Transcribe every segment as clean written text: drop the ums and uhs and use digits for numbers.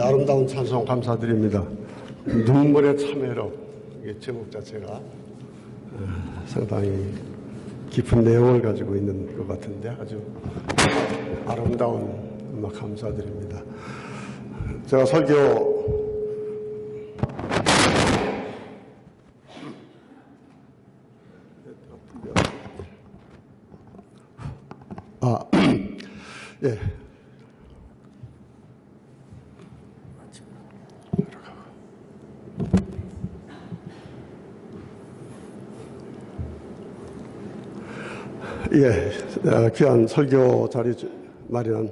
아름다운 찬송 감사드립니다. 눈물의 참회로, 이게 제목 자체가 상당히 깊은 내용을 가지고 있는 것 같은데 아주 아름다운 음악 감사드립니다. 제가 설교 예. 귀한 설교 자리 마련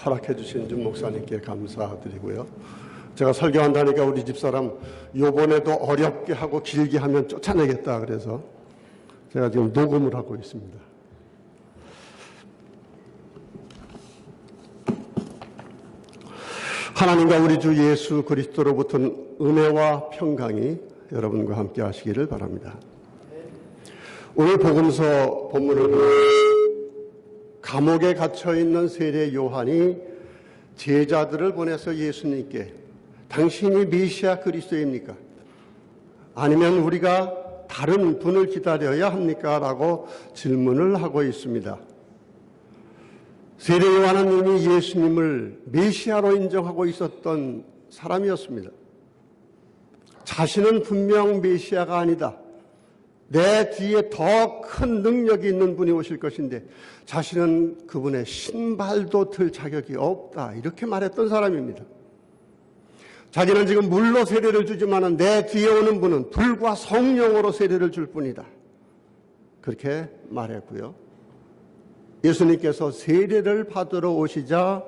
허락해 주신 준 목사님께 감사드리고요. 제가 설교한다니까 우리 집사람 요번에도 어렵게 하고 길게 하면 쫓아내겠다 그래서 제가 지금 녹음을 하고 있습니다. 하나님과 우리 주 예수 그리스도로부터는 은혜와 평강이 여러분과 함께 하시기를 바랍니다. 오늘 복음서 본문을 보면 감옥에 갇혀있는 세례 요한이 제자들을 보내서 예수님께 당신이 메시아 그리스도입니까? 아니면 우리가 다른 분을 기다려야 합니까? 라고 질문을 하고 있습니다. 세례 요한은 이미 예수님을 메시아로 인정하고 있었던 사람이었습니다. 자신은 분명 메시아가 아니다. 내 뒤에 더 큰 능력이 있는 분이 오실 것인데 자신은 그분의 신발도 들 자격이 없다. 이렇게 말했던 사람입니다. 자기는 지금 물로 세례를 주지만 내 뒤에 오는 분은 불과 성령으로 세례를 줄 뿐이다. 그렇게 말했고요. 예수님께서 세례를 받으러 오시자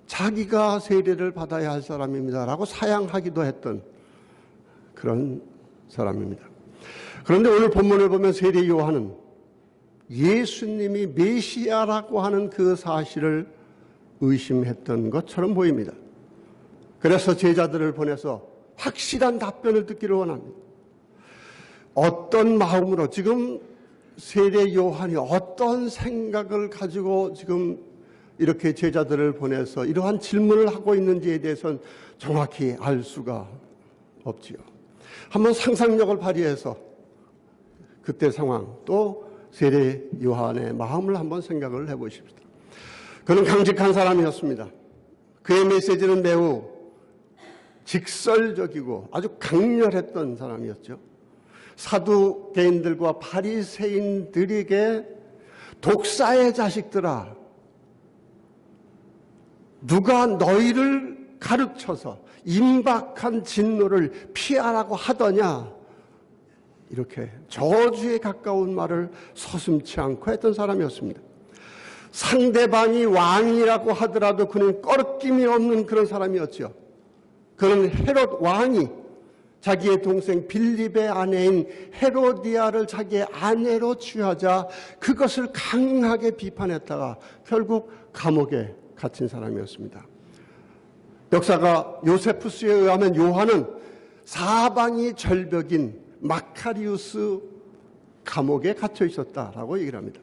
자기가 세례를 받아야 할 사람입니다라고 사양하기도 했던 그런 사람입니다. 그런데 오늘 본문을 보면 세례 요한은 예수님이 메시아라고 하는 그 사실을 의심했던 것처럼 보입니다. 그래서 제자들을 보내서 확실한 답변을 듣기를 원합니다. 어떤 마음으로 지금 세례 요한이 어떤 생각을 가지고 지금 이렇게 제자들을 보내서 이러한 질문을 하고 있는지에 대해서는 정확히 알 수가 없지요. 한번 상상력을 발휘해서 그때 상황 또 세례 요한의 마음을 한번 생각을 해보십시다. 그는 강직한 사람이었습니다. 그의 메시지는 매우 직설적이고 아주 강렬했던 사람이었죠. 사두개인들과 바리새인들에게 독사의 자식들아, 누가 너희를 가르쳐서 임박한 진노를 피하라고 하더냐, 이렇게 저주에 가까운 말을 서슴지 않고 했던 사람이었습니다. 상대방이 왕이라고 하더라도 그는 꺼리낌이 없는 그런 사람이었죠. 그는 헤롯 왕이 자기의 동생 빌립의 아내인 헤로디아를 자기의 아내로 취하자 그것을 강하게 비판했다가 결국 감옥에 갇힌 사람이었습니다. 역사가 요세푸스에 의하면 요한은 사방이 절벽인 마카리우스 감옥에 갇혀 있었다라고 얘기를 합니다.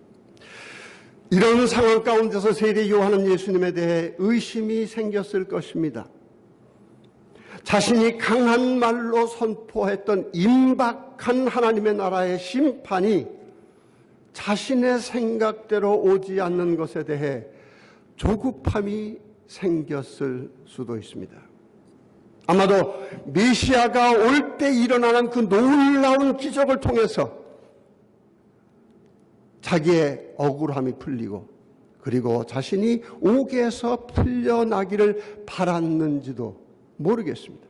이런 상황 가운데서 세례 요한은 예수님에 대해 의심이 생겼을 것입니다. 자신이 강한 말로 선포했던 임박한 하나님의 나라의 심판이 자신의 생각대로 오지 않는 것에 대해 조급함이 생겼을 수도 있습니다. 아마도 메시아가 올 때 일어나는 그 놀라운 기적을 통해서 자기의 억울함이 풀리고 그리고 자신이 옥에서 풀려나기를 바랐는지도 모르겠습니다.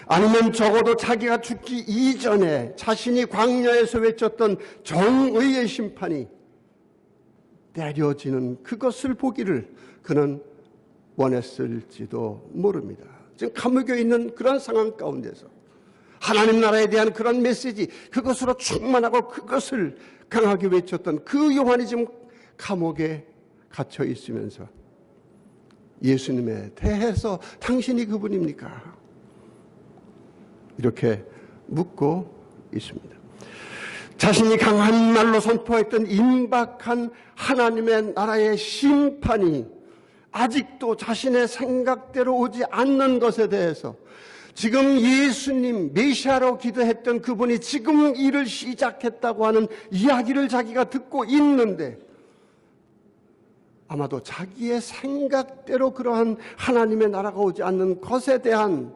아니면 적어도 자기가 죽기 이전에 자신이 광야에서 외쳤던 정의의 심판이 내려지는 그것을 보기를 그는 원했을지도 모릅니다. 지금 감옥에 있는 그런 상황 가운데서 하나님 나라에 대한 그런 메시지, 그것으로 충만하고 그것을 강하게 외쳤던 그 요한이 지금 감옥에 갇혀 있으면서 예수님에 대해서 당신이 그분입니까? 이렇게 묻고 있습니다. 자신이 강한 말로 선포했던 임박한 하나님의 나라의 심판이 아직도 자신의 생각대로 오지 않는 것에 대해서 지금 예수님 메시아로 기도했던 그분이 지금 일을 시작했다고 하는 이야기를 자기가 듣고 있는데 아마도 자기의 생각대로 그러한 하나님의 나라가 오지 않는 것에 대한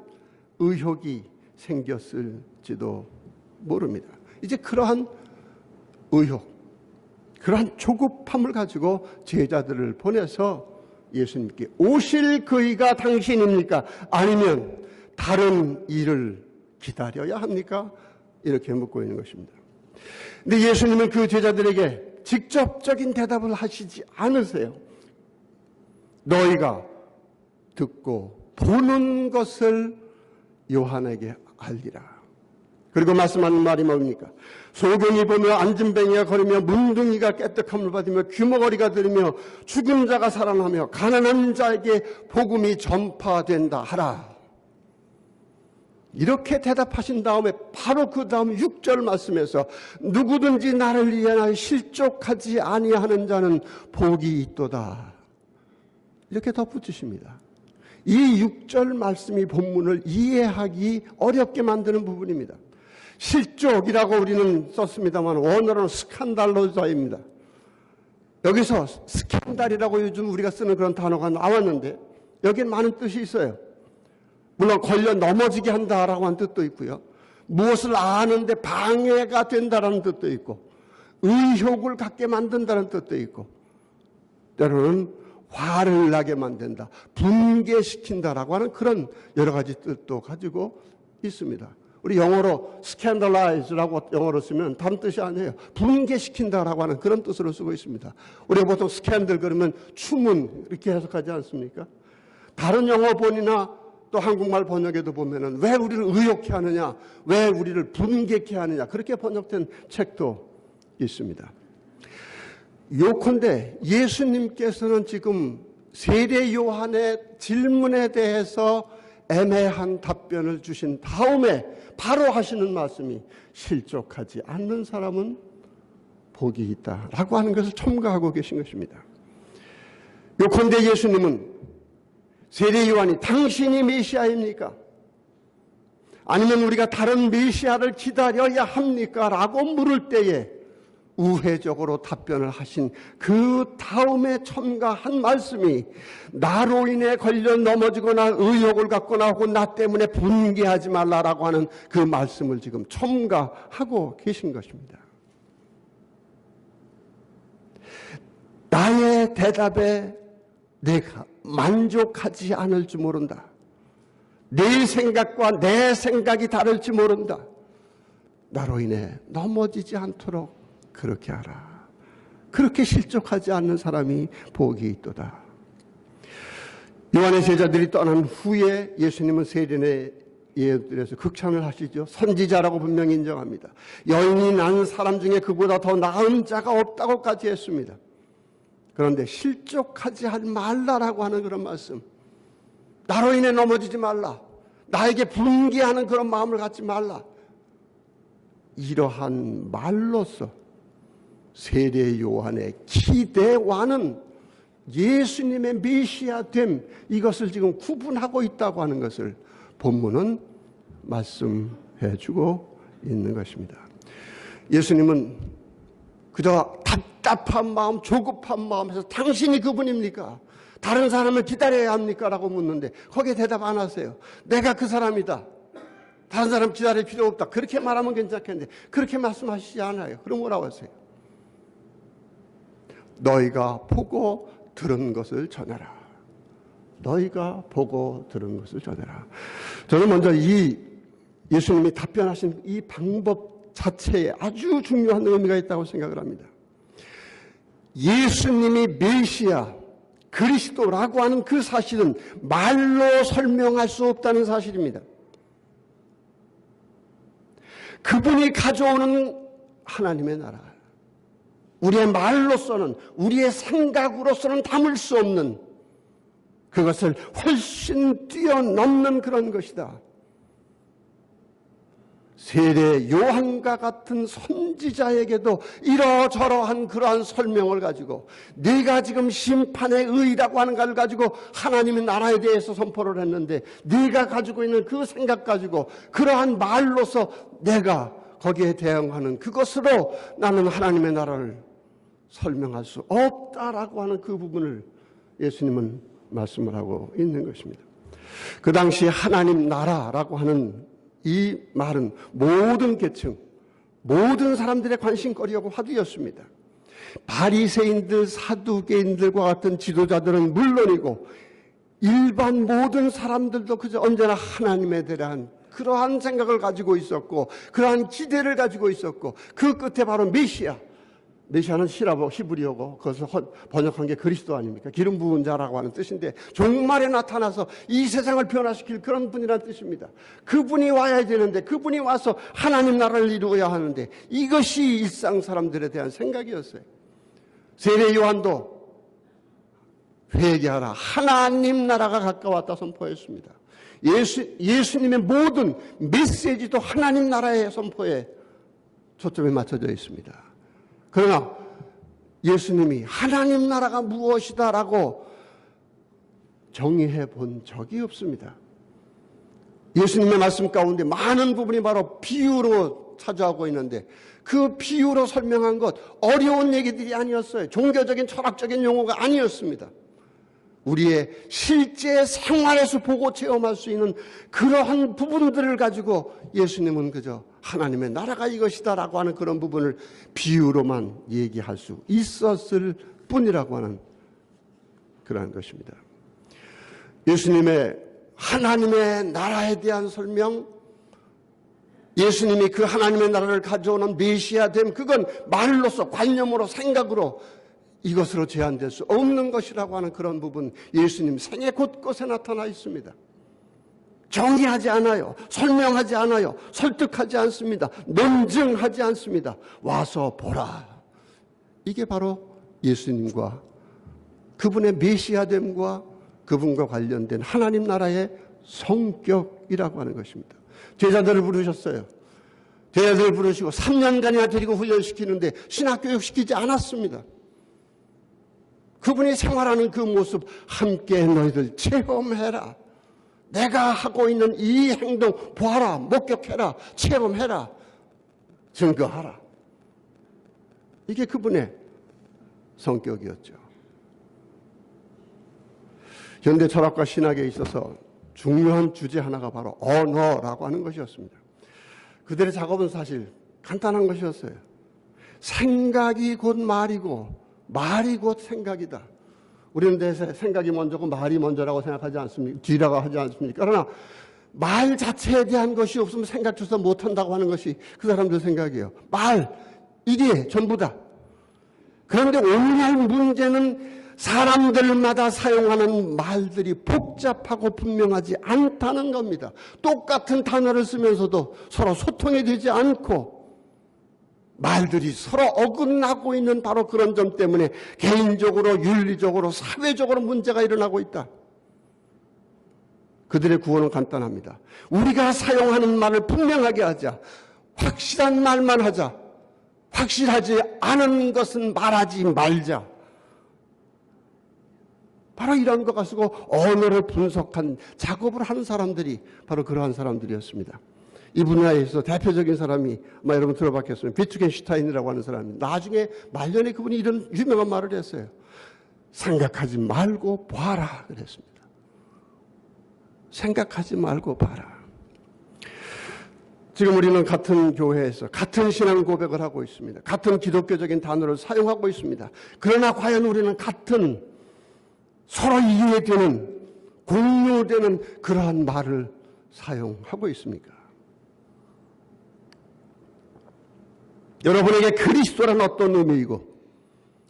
의혹이 생겼을지도 모릅니다. 이제 그러한 의혹, 그러한 조급함을 가지고 제자들을 보내서 예수님께 오실 그이가 당신입니까? 아니면 다른 일을 기다려야 합니까? 이렇게 묻고 있는 것입니다. 근데 예수님은 그 제자들에게 직접적인 대답을 하시지 않으세요. 너희가 듣고 보는 것을 요한에게 알리라. 그리고 말씀하는 말이 뭡니까? 소경이 보며 앉은뱅이가 걸으며 문둥이가 깨떡함을 받으며 귀머거리가 들으며 죽은 자가 살아나며 가난한 자에게 복음이 전파된다 하라. 이렇게 대답하신 다음에 바로 그 다음 6절 말씀에서 누구든지 나를 위하여 실족하지 아니하는 자는 복이 있도다. 이렇게 덧붙이십니다. 이 6절 말씀이 본문을 이해하기 어렵게 만드는 부분입니다. 실족이라고 우리는 썼습니다만 원어로는 스칸달로자입니다. 여기서 스캔달이라고 요즘 우리가 쓰는 그런 단어가 나왔는데 여기에 많은 뜻이 있어요. 물론 걸려 넘어지게 한다라고 하는 뜻도 있고요. 무엇을 아는데 방해가 된다라는 뜻도 있고 의욕을 갖게 만든다는 뜻도 있고 때로는 화를 나게 만든다, 분개시킨다라고 하는 그런 여러 가지 뜻도 가지고 있습니다. 우리 영어로 scandalize라고 영어로 쓰면 다른 뜻이 아니에요. 분개시킨다라고 하는 그런 뜻으로 쓰고 있습니다. 우리가 보통 스캔들 그러면 추문 이렇게 해석하지 않습니까? 다른 영어 본이나 또 한국말 번역에도 보면은 왜 우리를 의욕케 하느냐, 왜 우리를 분개케 하느냐 그렇게 번역된 책도 있습니다. 요컨대 예수님께서는 지금 세례 요한의 질문에 대해서 애매한 답변을 주신 다음에 바로 하시는 말씀이 실족하지 않는 사람은 복이 있다라고 하는 것을 첨가하고 계신 것입니다. 요컨대 예수님은 세례 요한이 당신이 메시아입니까? 아니면 우리가 다른 메시아를 기다려야 합니까? 라고 물을 때에 우회적으로 답변을 하신 그 다음에 첨가한 말씀이 나로 인해 걸려 넘어지거나 의욕을 갖거나 혹은 나 때문에 분개하지 말라라고 하는 그 말씀을 지금 첨가하고 계신 것입니다. 나의 대답에 내가 만족하지 않을지 모른다. 네 생각과 내 생각이 다를지 모른다. 나로 인해 넘어지지 않도록 그렇게 하라. 그렇게 실족하지 않는 사람이 복이 있도다. 요한의 제자들이 떠난 후에 예수님은 세례의 예들에서 극찬을 하시죠. 선지자라고 분명히 인정합니다. 여인이 낳은 사람 중에 그보다 더 나은 자가 없다고까지 했습니다. 그런데 실족하지 말라라고 하는 그런 말씀, 나로 인해 넘어지지 말라, 나에게 분개하는 그런 마음을 갖지 말라, 이러한 말로서 세례 요한의 기대와는 예수님의 메시아됨, 이것을 지금 구분하고 있다고 하는 것을 본문은 말씀해 주고 있는 것입니다. 예수님은 그저 답답한 마음, 조급한 마음에서 당신이 그분입니까? 다른 사람을 기다려야 합니까? 라고 묻는데 거기에 대답 안 하세요. 내가 그 사람이다. 다른 사람 기다릴 필요 없다. 그렇게 말하면 괜찮겠는데 그렇게 말씀하시지 않아요. 그럼 뭐라고 하세요? 너희가 보고 들은 것을 전해라. 너희가 보고 들은 것을 전해라. 저는 먼저 이 예수님이 답변하신 이 방법 자체에 아주 중요한 의미가 있다고 생각을 합니다. 예수님이 메시아, 그리스도라고 하는 그 사실은 말로 설명할 수 없다는 사실입니다. 그분이 가져오는 하나님의 나라, 우리의 말로서는, 우리의 생각으로서는 담을 수 없는, 그것을 훨씬 뛰어넘는 그런 것이다. 세례 요한과 같은 선지자에게도 이러저러한 그러한 설명을 가지고 네가 지금 심판의 의라고 하는 걸 가지고 하나님의 나라에 대해서 선포를 했는데 네가 가지고 있는 그 생각 가지고 그러한 말로서 내가 거기에 대응하는 그것으로 나는 하나님의 나라를 설명할 수 없다라고 하는 그 부분을 예수님은 말씀을 하고 있는 것입니다. 그 당시 하나님 나라라고 하는 이 말은 모든 계층, 모든 사람들의 관심거리였고 화두였습니다. 바리새인들, 사두개인들과 같은 지도자들은 물론이고 일반 모든 사람들도 그저 언제나 하나님에 대한 그러한 생각을 가지고 있었고 그러한 기대를 가지고 있었고 그 끝에 바로 메시아는 히브리어고 그것을 번역한 게 그리스도 아닙니까? 기름 부은 자라고 하는 뜻인데 종말에 나타나서 이 세상을 변화시킬 그런 분이라는 뜻입니다. 그분이 와야 되는데 그분이 와서 하나님 나라를 이루어야 하는데 이것이 일상 사람들에 대한 생각이었어요. 세례 요한도 회개하라. 하나님 나라가 가까웠다 선포했습니다. 예수님의 모든 메시지도 하나님 나라의 선포에 초점이 맞춰져 있습니다. 그러나 예수님이 하나님 나라가 무엇이다라고 정의해 본 적이 없습니다. 예수님의 말씀 가운데 많은 부분이 바로 비유로 차지하고 있는데 그 비유로 설명한 것 어려운 얘기들이 아니었어요. 종교적인 철학적인 용어가 아니었습니다. 우리의 실제 생활에서 보고 체험할 수 있는 그러한 부분들을 가지고 예수님은 그저 하나님의 나라가 이것이다라고 하는 그런 부분을 비유로만 얘기할 수 있었을 뿐이라고 하는 그러한 것입니다. 예수님의 하나님의 나라에 대한 설명, 예수님이 그 하나님의 나라를 가져오는 메시아됨, 그건 말로서 관념으로 생각으로 이것으로 제한될 수 없는 것이라고 하는 그런 부분 예수님 생애 곳곳에 나타나 있습니다. 정의하지 않아요. 설명하지 않아요. 설득하지 않습니다. 논증하지 않습니다. 와서 보라. 이게 바로 예수님과 그분의 메시아됨과 그분과 관련된 하나님 나라의 성격이라고 하는 것입니다. 제자들을 부르셨어요. 제자들을 부르시고 3년간이나 데리고 훈련시키는데 신학교육 시키지 않았습니다. 그분이 생활하는 그 모습 함께 너희들 체험해라. 내가 하고 있는 이 행동 보아라, 목격해라, 체험해라, 증거하라. 이게 그분의 성격이었죠. 현대 철학과 신학에 있어서 중요한 주제 하나가 바로 언어라고 하는 것이었습니다. 그들의 작업은 사실 간단한 것이었어요. 생각이 곧 말이고 말이 곧 생각이다. 우리는 대세 생각이 먼저고 말이 먼저라고 생각하지 않습니까? 뒤라고 하지 않습니까? 그러나 말 자체에 대한 것이 없으면 생각조차 못한다고 하는 것이 그 사람들 생각이에요. 말, 이게 전부다. 그런데 오늘날 문제는 사람들마다 사용하는 말들이 복잡하고 분명하지 않다는 겁니다. 똑같은 단어를 쓰면서도 서로 소통이 되지 않고 말들이 서로 어긋나고 있는 바로 그런 점 때문에 개인적으로, 윤리적으로, 사회적으로 문제가 일어나고 있다. 그들의 구원은 간단합니다. 우리가 사용하는 말을 분명하게 하자. 확실한 말만 하자. 확실하지 않은 것은 말하지 말자. 바로 이런 것 가지고 언어를 분석한 작업을 하는 사람들이 바로 그러한 사람들이었습니다. 이 분야에서 대표적인 사람이 아마 여러분 들어봤겠습니다. 비트겐슈타인이라고 하는 사람이 나중에 말년에 그분이 이런 유명한 말을 했어요. 생각하지 말고 봐라 그랬습니다. 생각하지 말고 봐라. 지금 우리는 같은 교회에서 같은 신앙 고백을 하고 있습니다. 같은 기독교적인 단어를 사용하고 있습니다. 그러나 과연 우리는 같은 서로 이해되는 공유되는 그러한 말을 사용하고 있습니까? 여러분에게 그리스도란 어떤 의미이고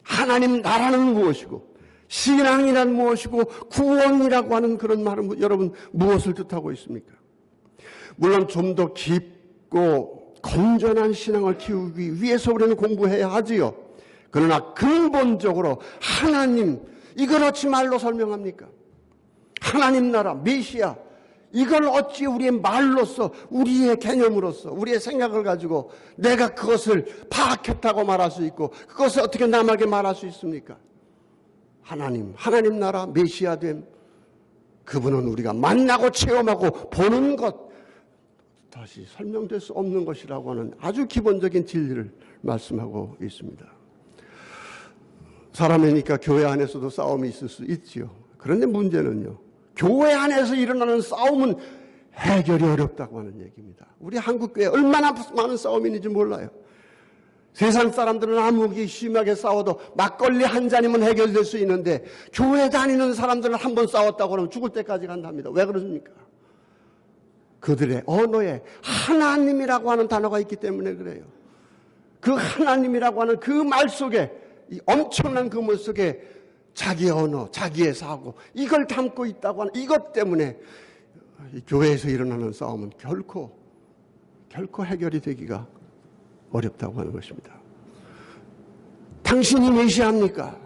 하나님 나라는 무엇이고 신앙이란 무엇이고 구원이라고 하는 그런 말은 여러분 무엇을 뜻하고 있습니까? 물론 좀 더 깊고 건전한 신앙을 키우기 위해서 우리는 공부해야 하지요. 그러나 근본적으로 하나님, 이걸 어찌 말로 설명합니까? 하나님 나라, 메시아, 이걸 어찌 우리의 말로서, 우리의 개념으로서, 우리의 생각을 가지고 내가 그것을 파악했다고 말할 수 있고 그것을 어떻게 남에게 말할 수 있습니까? 하나님 나라 메시아됨, 그분은 우리가 만나고 체험하고 보는 것, 다시 설명될 수 없는 것이라고 하는 아주 기본적인 진리를 말씀하고 있습니다. 사람이니까 교회 안에서도 싸움이 있을 수 있지요. 그런데 문제는요, 교회 안에서 일어나는 싸움은 해결이 어렵다고 하는 얘기입니다. 우리 한국교회 얼마나 많은 싸움이 있는지 몰라요. 세상 사람들은 아무리 심하게 싸워도 막걸리 한 잔이면 해결될 수 있는데 교회 다니는 사람들은 한 번 싸웠다고 하면 죽을 때까지 간답니다. 왜 그렇습니까? 그들의 언어에 하나님이라고 하는 단어가 있기 때문에 그래요. 그 하나님이라고 하는 그 말 속에, 이 엄청난 그물 속에 자기의 언어, 자기의 사고, 이걸 담고 있다고 하는 이것 때문에 이 교회에서 일어나는 싸움은 결코 해결이 되기가 어렵다고 하는 것입니다. 당신이 메시아입니까?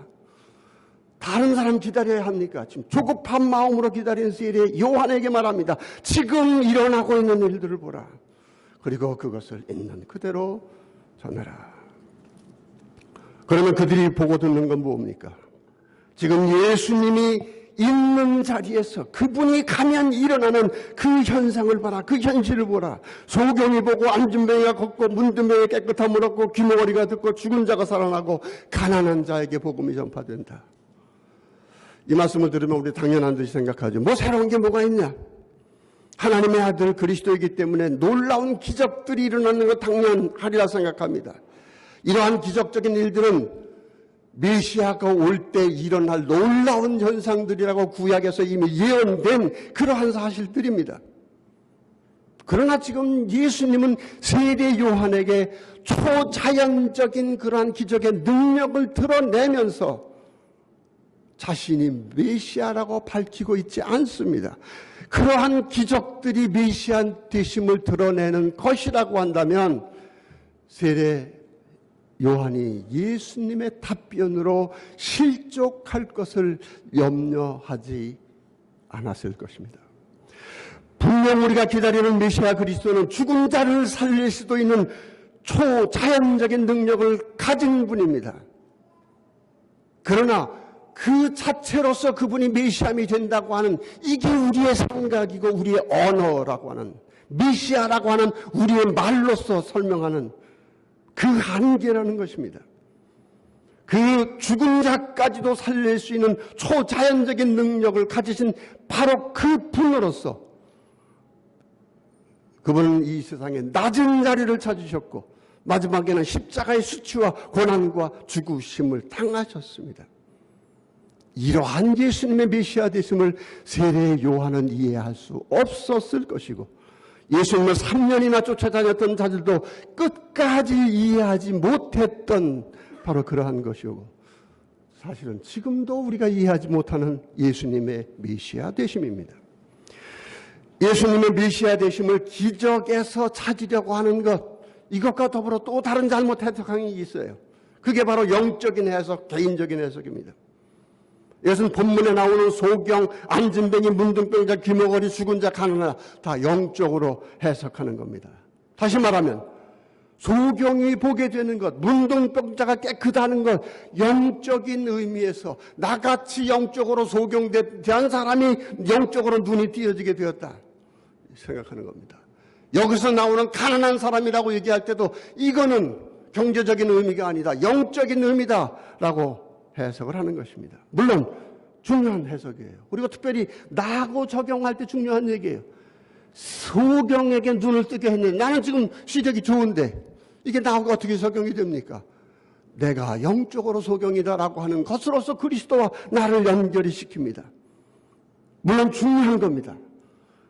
다른 사람 기다려야 합니까? 지금 조급한 마음으로 기다리는 세례 요한에게 말합니다. 지금 일어나고 있는 일들을 보라. 그리고 그것을 있는 그대로 전해라. 그러면 그들이 보고 듣는 건 뭡니까? 지금 예수님이 있는 자리에서 그분이 가면 일어나는 그 현상을 봐라. 그 현실을 보라. 소경이 보고 안진뱅이가 걷고 문둥병이 깨끗한 물 얻고 귀머거리가 듣고 죽은 자가 살아나고 가난한 자에게 복음이 전파된다. 이 말씀을 들으면 우리 당연한 듯이 생각하죠. 뭐 새로운 게 뭐가 있냐? 하나님의 아들 그리스도이기 때문에 놀라운 기적들이 일어나는 것 당연하리라 생각합니다. 이러한 기적적인 일들은 메시아가 올 때 일어날 놀라운 현상들이라고 구약에서 이미 예언된 그러한 사실들입니다. 그러나 지금 예수님은 세례 요한에게 초자연적인 그러한 기적의 능력을 드러내면서 자신이 메시아라고 밝히고 있지 않습니다. 그러한 기적들이 메시아 되심을 드러내는 것이라고 한다면 세례 요한이 예수님의 답변으로 실족할 것을 염려하지 않았을 것입니다. 분명 우리가 기다리는 메시아 그리스도는 죽은 자를 살릴 수도 있는 초자연적인 능력을 가진 분입니다. 그러나 그 자체로서 그분이 메시아이 된다고 하는 이게 우리의 생각이고 우리의 언어라고 하는, 메시아라고 하는 우리의 말로서 설명하는 그 한계라는 것입니다. 그 죽은 자까지도 살릴 수 있는 초자연적인 능력을 가지신 바로 그 분으로서 그분은 이 세상에 낮은 자리를 찾으셨고 마지막에는 십자가의 수치와 고난과 죽으심을 당하셨습니다. 이러한 예수님의 메시아 되심을 세례 요한은 이해할 수 없었을 것이고 예수님을 3년이나 쫓아다녔던 자들도 끝까지 이해하지 못했던 바로 그러한 것이고 사실은 지금도 우리가 이해하지 못하는 예수님의 메시아 되심입니다. 예수님의 메시아 되심을 기적에서 찾으려고 하는 것, 이것과 더불어 또 다른 잘못 해석이 있어요. 그게 바로 영적인 해석, 개인적인 해석입니다. 이것은 본문에 나오는 소경, 안진뱅이, 문둥병자, 귀머거리, 죽은 자, 가난한 자 다 영적으로 해석하는 겁니다. 다시 말하면 소경이 보게 되는 것, 문둥병자가 깨끗하는 것, 영적인 의미에서 나같이 영적으로 소경된 사람이 영적으로 눈이 띄어지게 되었다 생각하는 겁니다. 여기서 나오는 가난한 사람이라고 얘기할 때도 이거는 경제적인 의미가 아니다, 영적인 의미다라고 해석을 하는 것입니다. 물론 중요한 해석이에요. 그리고 특별히 나하고 적용할 때 중요한 얘기예요. 소경에게 눈을 뜨게 했는데 나는 지금 시력이 좋은데 이게 나하고 어떻게 적용이 됩니까? 내가 영적으로 소경이다라고 하는 것으로서 그리스도와 나를 연결이 시킵니다. 물론 중요한 겁니다.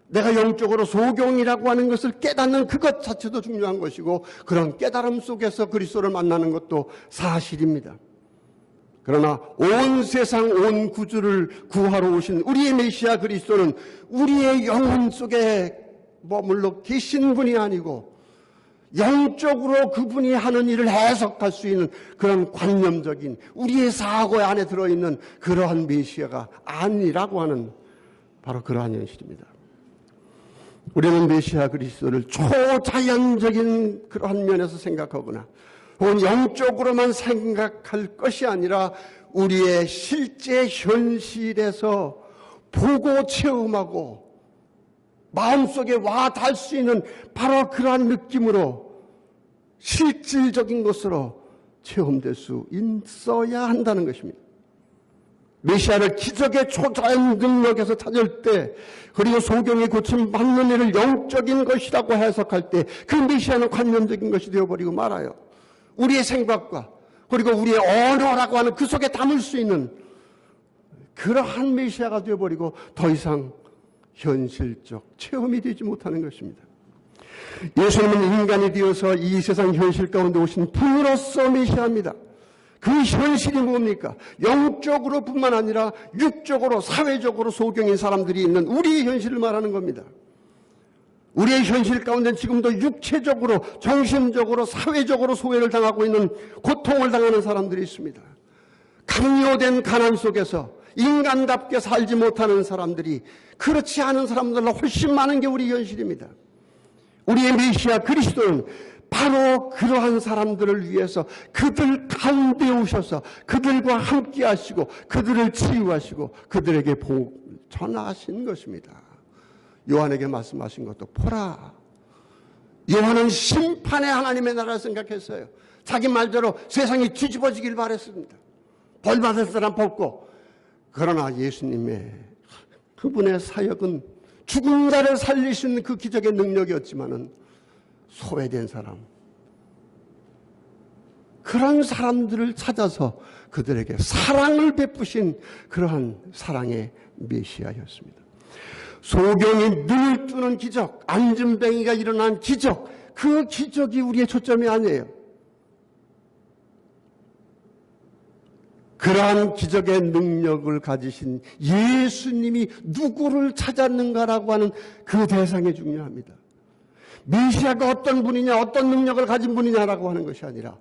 내가 영적으로 소경이라고 하는 것을 깨닫는 그것 자체도 중요한 것이고 그런 깨달음 속에서 그리스도를 만나는 것도 사실입니다. 그러나 온 세상 온 구주를 구하러 오신 우리의 메시아 그리스도는 우리의 영혼 속에 머물러 계신 분이 아니고 영적으로 그분이 하는 일을 해석할 수 있는 그런 관념적인 우리의 사고 안에 들어있는 그러한 메시아가 아니라고 하는 바로 그러한 현실입니다. 우리는 메시아 그리스도를 초자연적인 그러한 면에서 생각하거나 혹은 영적으로만 생각할 것이 아니라 우리의 실제 현실에서 보고 체험하고 마음속에 와 닿을 수 있는 바로 그러한 느낌으로 실질적인 것으로 체험될 수 있어야 한다는 것입니다. 메시아를 기적의 초자연 능력에서 찾을 때, 그리고 소경이 고침받는 일을 영적인 것이라고 해석할 때 그 메시아는 관념적인 것이 되어버리고 말아요. 우리의 생각과 그리고 우리의 언어라고 하는 그 속에 담을 수 있는 그러한 메시아가 되어버리고 더 이상 현실적 체험이 되지 못하는 것입니다. 예수님은 인간이 되어서 이 세상 현실 가운데 오신 분으로서 메시아입니다. 그 현실이 뭡니까? 영적으로 뿐만 아니라 육적으로, 사회적으로 소경인 사람들이 있는 우리의 현실을 말하는 겁니다. 우리의 현실 가운데 지금도 육체적으로, 정신적으로, 사회적으로 소외를 당하고 있는, 고통을 당하는 사람들이 있습니다. 강요된 가난 속에서 인간답게 살지 못하는 사람들이, 그렇지 않은 사람들로 훨씬 많은 게 우리 현실입니다. 우리의 메시아 그리스도는 바로 그러한 사람들을 위해서 그들 가운데 오셔서 그들과 함께 하시고 그들을 치유하시고 그들에게 복을 전하신 것입니다. 요한에게 말씀하신 것도 보라. 요한은 심판의 하나님의 나라를 생각했어요. 자기 말대로 세상이 뒤집어지길 바랬습니다. 벌 받을 사람 뽑고. 그러나 예수님의 그분의 사역은 죽은 자를 살리시는 그 기적의 능력이었지만은 소외된 사람, 그런 사람들을 찾아서 그들에게 사랑을 베푸신 그러한 사랑의 메시아였습니다. 소경이 눈을 뜨는 기적, 안진뱅이가 일어난 기적, 그 기적이 우리의 초점이 아니에요. 그러한 기적의 능력을 가지신 예수님이 누구를 찾았는가라고 하는 그 대상이 중요합니다. 메시아가 어떤 분이냐, 어떤 능력을 가진 분이냐라고 하는 것이 아니라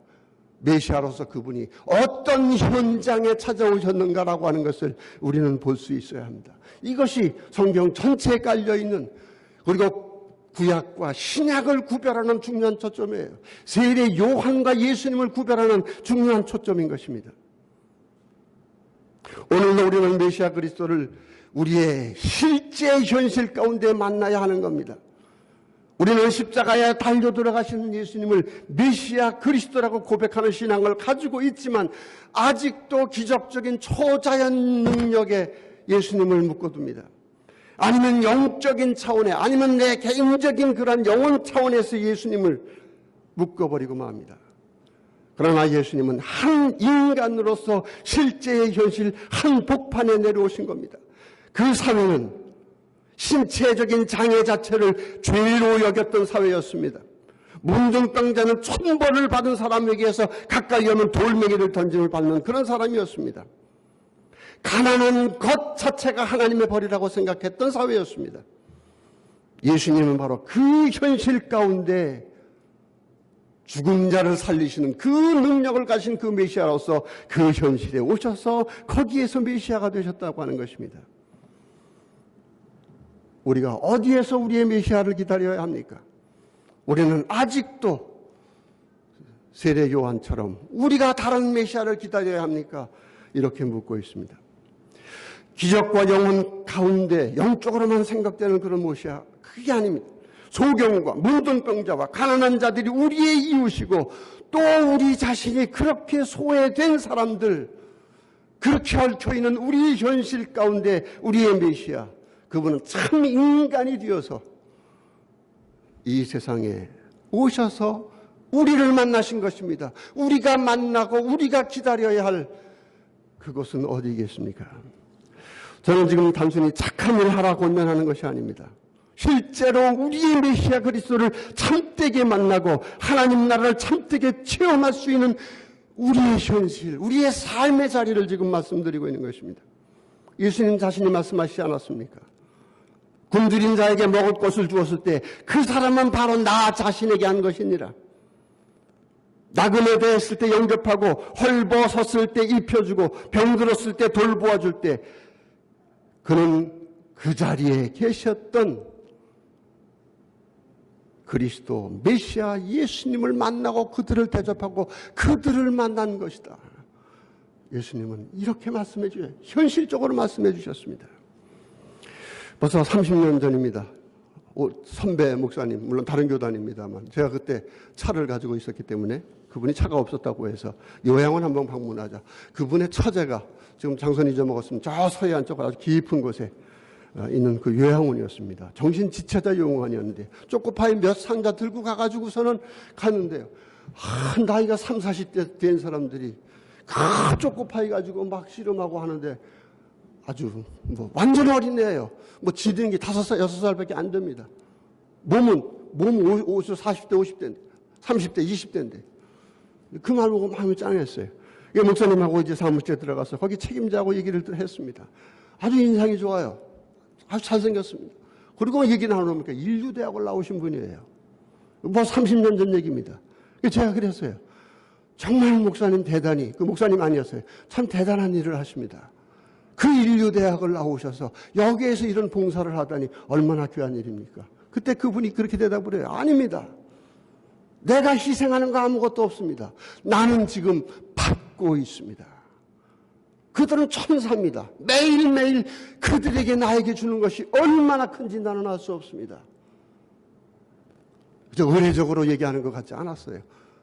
메시아로서 그분이 어떤 현장에 찾아오셨는가라고 하는 것을 우리는 볼 수 있어야 합니다. 이것이 성경 전체에 깔려있는, 그리고 구약과 신약을 구별하는 중요한 초점이에요. 세례 요한과 예수님을 구별하는 중요한 초점인 것입니다. 오늘도 우리는 메시아 그리스도를 우리의 실제 현실 가운데 만나야 하는 겁니다. 우리는 십자가에 달려 들어가시는 예수님을 메시아 그리스도라고 고백하는 신앙을 가지고 있지만 아직도 기적적인 초자연 능력의 예수님을 묶어둡니다. 아니면 영적인 차원에, 아니면 내 개인적인 그런 영혼 차원에서 예수님을 묶어버리고 맙니다. 그러나 예수님은 한 인간으로서 실제의 현실 한 복판에 내려오신 겁니다. 그 사회는 신체적인 장애 자체를 죄로 여겼던 사회였습니다. 문둥병자는 천벌을 받은 사람에게서 가까이 오면 돌멩이를 던짐을 받는 그런 사람이었습니다. 가난한 것 자체가 하나님의 벌이라고 생각했던 사회였습니다. 예수님은 바로 그 현실 가운데 죽은 자를 살리시는 그 능력을 가진 그 메시아로서 그 현실에 오셔서 거기에서 메시아가 되셨다고 하는 것입니다. 우리가 어디에서 우리의 메시아를 기다려야 합니까? 우리는 아직도 세례 요한처럼 우리가 다른 메시아를 기다려야 합니까? 이렇게 묻고 있습니다. 기적과 영혼 가운데 영적으로만 생각되는 그런 메시아, 그게 아닙니다. 소경과 문둥병자와 가난한 자들이 우리의 이웃이고 또 우리 자신이 그렇게 소외된 사람들, 그렇게 얽혀있는 우리의 현실 가운데 우리의 메시아, 그분은 참 인간이 되어서 이 세상에 오셔서 우리를 만나신 것입니다. 우리가 만나고 우리가 기다려야 할 그것은 어디겠습니까? 저는 지금 단순히 착한 일 하라고 권면하는 것이 아닙니다. 실제로 우리의 메시아 그리스도를 참되게 만나고 하나님 나라를 참되게 체험할 수 있는 우리의 현실, 우리의 삶의 자리를 지금 말씀드리고 있는 것입니다. 예수님 자신이 말씀하시지 않았습니까? 굶주린 자에게 먹을 것을 주었을 때 그 사람은 바로 나 자신에게 한 것이니라. 나그네 되었을 때 영접하고 헐벗었을 때 입혀주고 병들었을 때 돌보아줄 때 그는 그 자리에 계셨던 그리스도 메시아 예수님을 만나고 그들을 대접하고 그들을 만난 것이다. 예수님은 이렇게 말씀해 주셔요. 현실적으로 말씀해 주셨습니다. 벌써 30년 전입니다. 선배 목사님, 물론 다른 교단입니다만 제가 그때 차를 가지고 있었기 때문에 그분이 차가 없었다고 해서 요양원 한번 방문하자. 그분의 처제가 지금 장선 잊어먹었으면 저 서해안 쪽 아주 깊은 곳에 있는 그 요양원이었습니다. 정신지체자 요양원이었는데 초코파이 몇 상자 들고 가가지고서는 갔는데요. 나이가 30, 40대 된 사람들이 큰 초코파이 가지고 막 씨름하고 하는데 아주 완전 어린애예요. 지는 게 5살, 6살밖에 안 됩니다. 몸은 40대, 50대인데, 30대, 20대인데. 그 말 보고 마음이 짠했어요. 목사님하고 이제 사무실에 들어가서 거기 책임자하고 얘기를 했습니다. 아주 인상이 좋아요. 아주 잘생겼습니다. 그리고 얘기 나누니까 인류대학을 나오신 분이에요. 30년 전 얘기입니다. 제가 그랬어요. 정말 목사님 대단히, 그 목사님 아니었어요. 참 대단한 일을 하십니다. 그 인류대학을 나오셔서 여기에서 이런 봉사를 하다니 얼마나 귀한 일입니까? 그때 그분이 그렇게 대답을 해요. 아닙니다. 내가 희생하는 거 아무것도 없습니다. 나는 지금 받고 있습니다. 그들은 천사입니다. 매일매일 그들에게 나에게 주는 것이 얼마나 큰지 나는 알 수 없습니다. 의례적으로 얘기하는 것 같지 않았어요.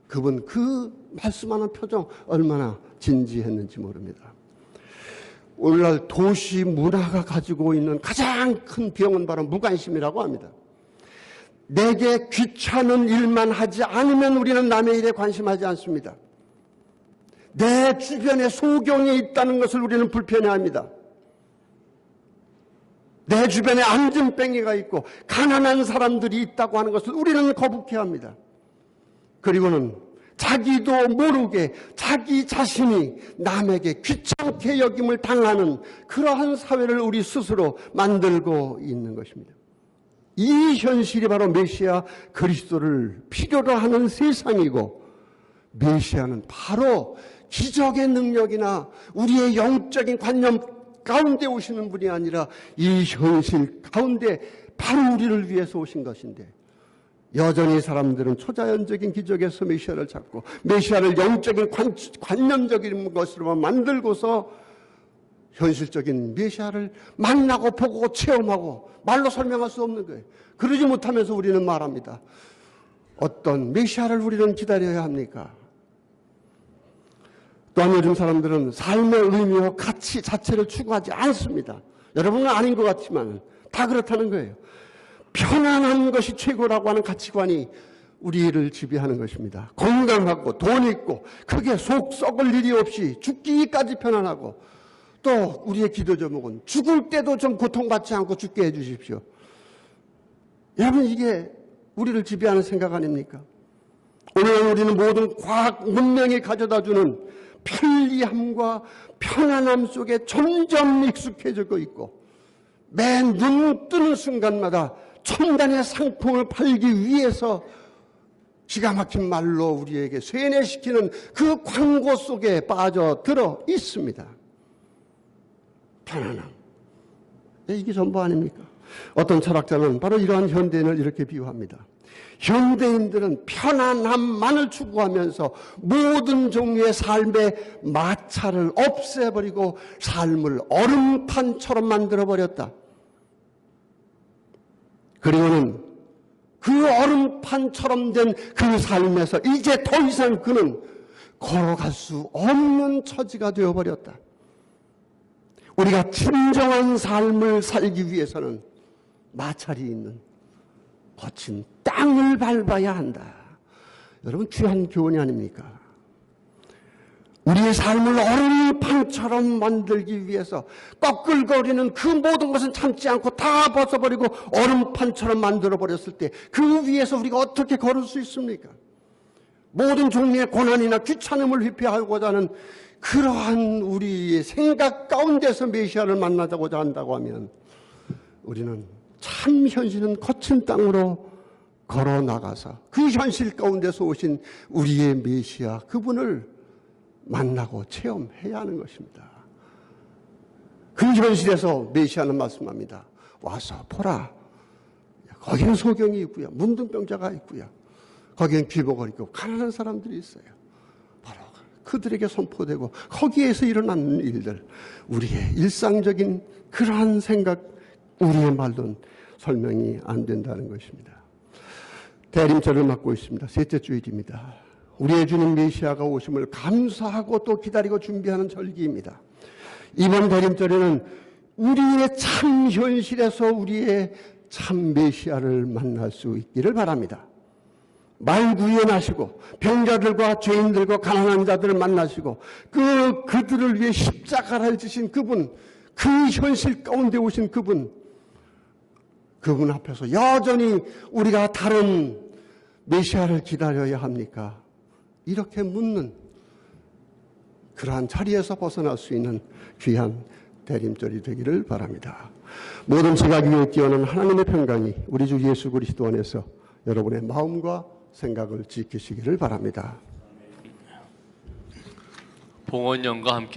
그분 그 말씀하는 표정 얼마나 진지했는지 모릅니다. 오늘날 도시 문화가 가지고 있는 가장 큰 병은 바로 무관심이라고 합니다. 내게 귀찮은 일만 하지 않으면 우리는 남의 일에 관심하지 않습니다. 내 주변에 소경이 있다는 것을 우리는 불편해합니다. 내 주변에 안진뱅이가 있고 가난한 사람들이 있다고 하는 것을 우리는 거북해합니다. 그리고는 자기도 모르게 자기 자신이 남에게 귀찮게 여김을 당하는 그러한 사회를 우리 스스로 만들고 있는 것입니다. 이 현실이 바로 메시아 그리스도를 필요로 하는 세상이고, 메시아는 바로 기적의 능력이나 우리의 영적인 관념 가운데 오시는 분이 아니라 이 현실 가운데 바로 우리를 위해서 오신 것인데, 여전히 사람들은 초자연적인 기적에서 메시아를 찾고 메시아를 영적인 관념적인 것으로만 만들고서 현실적인 메시아를 만나고 보고 체험하고 말로 설명할 수 없는 거예요. 그러지 못하면서 우리는 말합니다. 어떤 메시아를 우리는 기다려야 합니까? 또한 요즘 사람들은 삶의 의미와 가치 자체를 추구하지 않습니다. 여러분은 아닌 것 같지만 다 그렇다는 거예요. 편안한 것이 최고라고 하는 가치관이 우리를 지배하는 것입니다. 건강하고 돈 있고 크게 속 썩을 일이 없이 죽기까지 편안하고, 또 우리의 기도 제목은 죽을 때도 좀 고통받지 않고 죽게 해 주십시오. 여러분, 이게 우리를 지배하는 생각 아닙니까? 오늘 우리는 모든 과학 문명이 가져다주는 편리함과 편안함 속에 점점 익숙해지고 있고, 매 눈 뜨는 순간마다 첨단의 상품을 팔기 위해서 기가 막힌 말로 우리에게 세뇌시키는 그 광고 속에 빠져들어 있습니다. 편안함. 이게 전부 아닙니까? 어떤 철학자는 바로 이러한 현대인을 이렇게 비유합니다. 현대인들은 편안함만을 추구하면서 모든 종류의 삶의 마찰을 없애버리고 삶을 얼음판처럼 만들어버렸다. 그리고는 그 얼음판처럼 된 그 삶에서 이제 더 이상 그는 걸어갈 수 없는 처지가 되어버렸다. 우리가 진정한 삶을 살기 위해서는 마찰이 있는 거친 땅을 밟아야 한다. 여러분, 귀한 교훈이 아닙니까? 우리의 삶을 얼음판처럼 만들기 위해서 꺼끌거리는 그 모든 것은 참지 않고 다 벗어버리고 얼음판처럼 만들어버렸을 때 그 위에서 우리가 어떻게 걸을 수 있습니까? 모든 종류의 고난이나 귀찮음을 회피하고자 하는 그러한 우리의 생각 가운데서 메시아를 만나자고자 한다고 하면 우리는 참 현실은 거친 땅으로 걸어 나가서 그 현실 가운데서 오신 우리의 메시아 그분을 만나고 체험해야 하는 것입니다. 그 현실에서 메시아는 말씀합니다. 와서 보라. 거기는 소경이 있고요. 문둥병자가 있고요. 거기엔 귀복을 입고 가난한 사람들이 있어요. 바로 그들에게 선포되고 거기에서 일어나는 일들, 우리의 일상적인 그러한 생각, 우리의 말로는 설명이 안 된다는 것입니다. 대림절을 맞고 있습니다. 셋째 주일입니다. 우리의 주님 메시아가 오심을 감사하고 또 기다리고 준비하는 절기입니다. 이번 대림절에는 우리의 참 현실에서 우리의 참 메시아를 만날 수 있기를 바랍니다. 말구현하시고 병자들과 죄인들과 가난한 자들을 만나시고 그들을 위해 십자가를 지신 그분, 그 현실 가운데 오신 그분 앞에서 여전히 우리가 다른 메시아를 기다려야 합니까? 이렇게 묻는 그러한 자리에서 벗어날 수 있는 귀한 대림절이 되기를 바랍니다. 모든 지각 위에 뛰어난 하나님의 평강이 우리 주 예수 그리스도 안에서 여러분의 마음과 생각을 지키시기를 바랍니다. 봉헌영과 함께